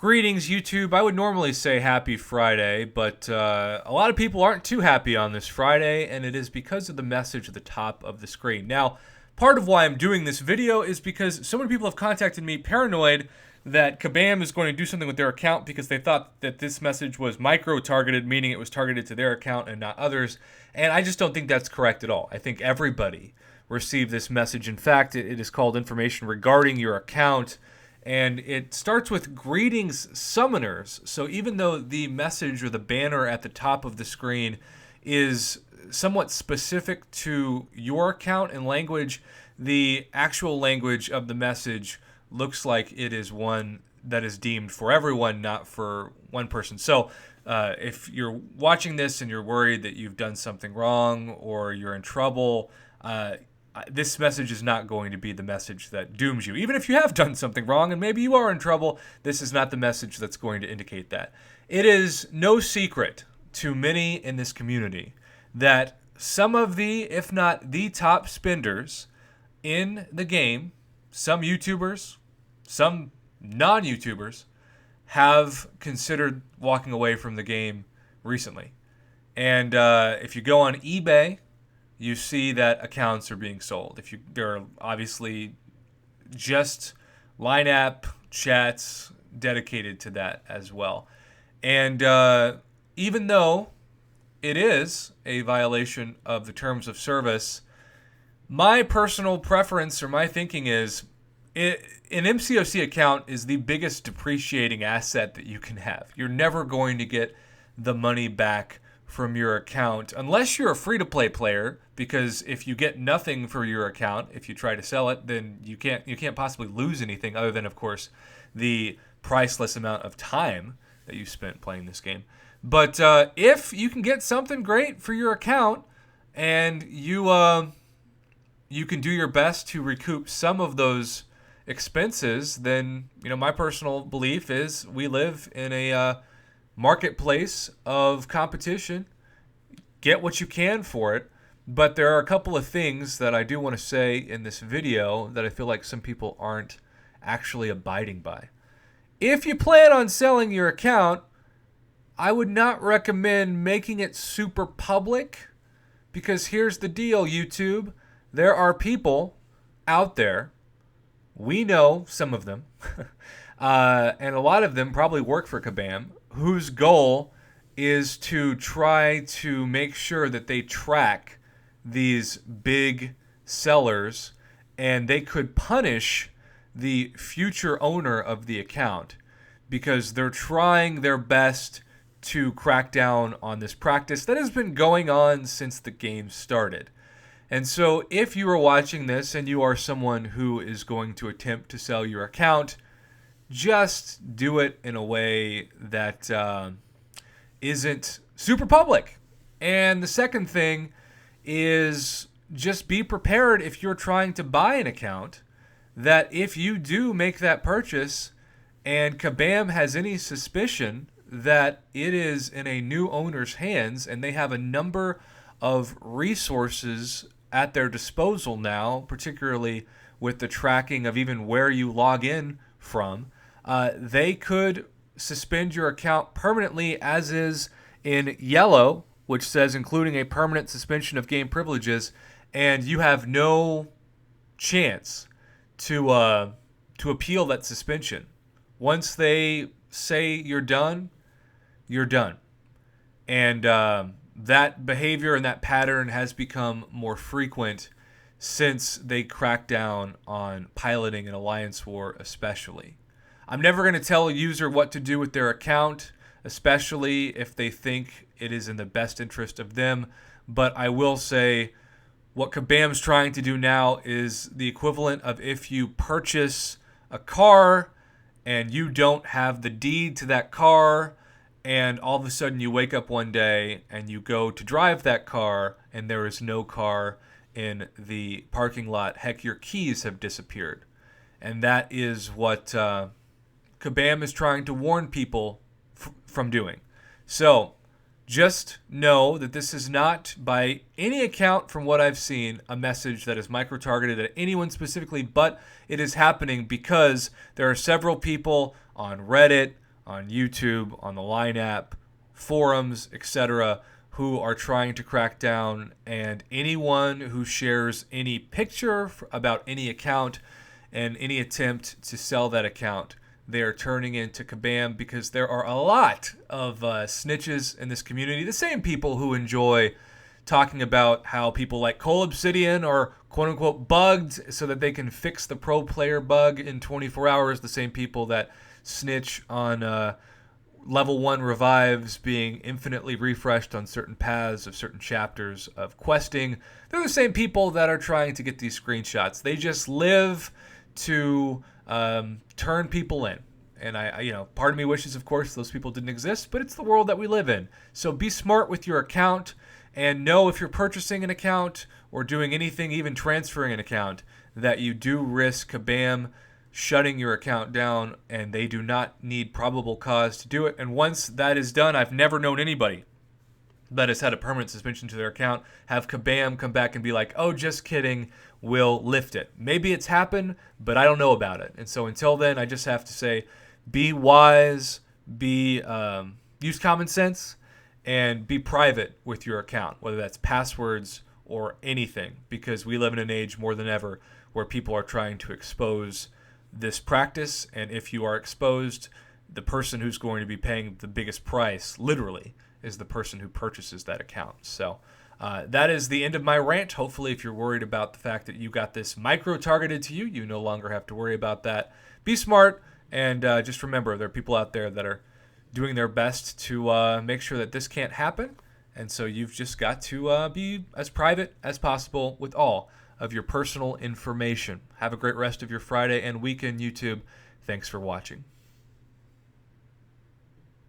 Greetings, YouTube. I would normally say happy Friday, but a lot of people aren't too happy on this Friday, and it is because of the message at the top of the screen. Now, part of why I'm doing this video is because so many people have contacted me paranoid that Kabam is going to do something with their account because they thought that this message was micro-targeted, meaning it was targeted to their account and not others, and I just don't think that's correct at all. I think everybody received this message. In fact, it is called information regarding your account. And it starts with greetings summoners. So even though the message or the banner at the top of the screen is somewhat specific to your account and language, the actual language of the message looks like it is one that is deemed for everyone, not for one person. So if you're watching this and you're worried that you've done something wrong or you're in trouble, this message is not going to be the message that dooms you. Even if you have done something wrong and maybe you are in trouble, this is not the message that's going to indicate that. It is no secret to many in this community that some of the, if not the top spenders in the game, some YouTubers, some non-YouTubers, have considered walking away from the game recently. And if you go on eBay, you see that accounts are being sold. There are obviously just line app chats dedicated to that as well. And even though it is a violation of the terms of service, my personal preference or my thinking is an MCOC account is the biggest depreciating asset that you can have. You're never going to get the money back from your account unless you're a free-to-play player, because if you get nothing for your account, if you try to sell it, then you can't possibly lose anything other than, of course, the priceless amount of time that you spent playing this game. But if you can get something great for your account and you can do your best to recoup some of those expenses, then my personal belief is we live in a marketplace of competition. Get what you can for it. But there are a couple of things that I do want to say in this video that I feel like some people aren't actually abiding by. If you plan on selling your account, I would not recommend making it super public, because here's the deal, YouTube. There are people out there, we know some of them, and a lot of them probably work for Kabam, whose goal is to try to make sure that they track these big sellers, and they could punish the future owner of the account because they're trying their best to crack down on this practice that has been going on since the game started. And so if you are watching this and you are someone who is going to attempt to sell your account, just do it in a way that isn't super public. And the second thing is just be prepared if you're trying to buy an account, that if you do make that purchase and Kabam has any suspicion that it is in a new owner's hands and they have a number of resources at their disposal now, particularly with the tracking of even where you log in from, they could suspend your account permanently, as is in yellow, which says including a permanent suspension of game privileges, and you have no chance to appeal that suspension. Once they say you're done, you're done. And that behavior and that pattern has become more frequent since they cracked down on piloting an alliance war especially. I'm never going to tell a user what to do with their account, especially if they think it is in the best interest of them. But I will say what Kabam's trying to do now is the equivalent of if you purchase a car and you don't have the deed to that car, and all of a sudden you wake up one day and you go to drive that car and there is no car in the parking lot. Heck, your keys have disappeared. And that is what Kabam is trying to warn people from doing. So just know that this is not, by any account from what I've seen, a message that is micro-targeted at anyone specifically, but it is happening because there are several people on Reddit, on YouTube, on the Line app, forums, etc., who are trying to crack down, and anyone who shares any picture about any account and any attempt to sell that account, they are turning into kabam, because there are a lot of snitches in this community, the same people who enjoy talking about how people like Cole Obsidian are quote-unquote bugged so that they can fix the pro player bug in 24 hours, the same people that snitch on level 1 revives being infinitely refreshed on certain paths of certain chapters of questing. They're the same people that are trying to get these screenshots. They just live to turn people in. And part of me wishes, of course, those people didn't exist, but it's the world that we live in. So be smart with your account, and know if you're purchasing an account or doing anything, even transferring an account, that you do risk kabam shutting your account down, and they do not need probable cause to do it. And once that is done, I've never known anybody that has had a permanent suspension to their account have kabam come back and be like, oh, just kidding, we'll lift it. Maybe it's happened, but I don't know about it. And so until then, I just have to say, be wise, use common sense, and be private with your account, whether that's passwords or anything, because we live in an age more than ever where people are trying to expose this practice. And if you are exposed, the person who's going to be paying the biggest price, literally, is the person who purchases that account. So that is the end of my rant. Hopefully, if you're worried about the fact that you got this micro-targeted to you, you no longer have to worry about that. Be smart, and just remember, there are people out there that are doing their best to make sure that this can't happen. And so you've just got to be as private as possible with all of your personal information. Have a great rest of your Friday and weekend, YouTube. Thanks for watching.